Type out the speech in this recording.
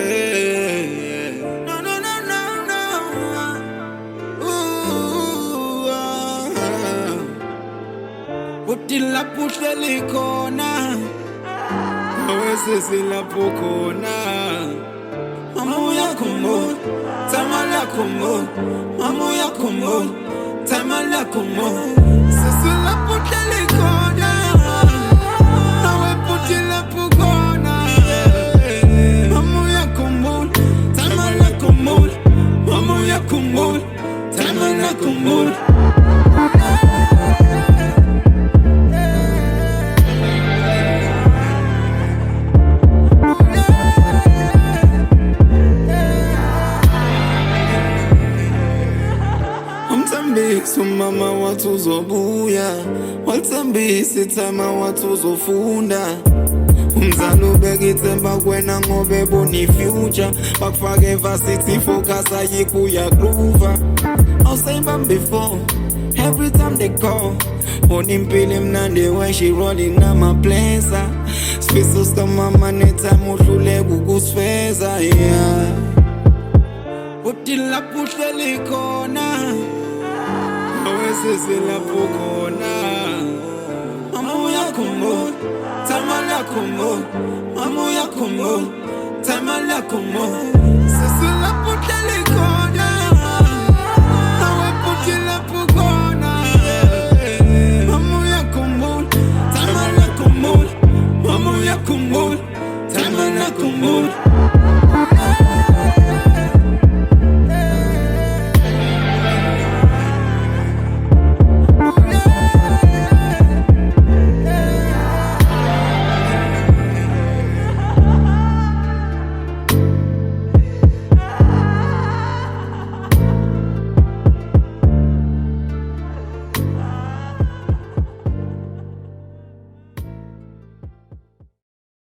Hey, no, no, no, no, no. Ooh, Puti la pusheli kona, awese sila pokona. Mamu ya kumo, tamala kumo. Mamu ya kumo, tamala kumo. Sisi la pusheli kona, awe puti la pokona. Mamu ya kumo, tamala kumo. Mamu ya kumo, tamala kumo. Mtambisi mama watu zobuya, waltambisi tama watu zofunda. Mzalo begitemba kwena ngobe boni future, bakfake varsity focus ayikuya groove. I'll say them before, every time they call. Oni mpili mnande when she rolling on my place. Spisos kama maneta mushule kukusfeza, yeah. Puti la pusheli kona, awese sila pokona. Mamu ya kumo, tamala kumo. Mamu ya kumo, tamala kumo.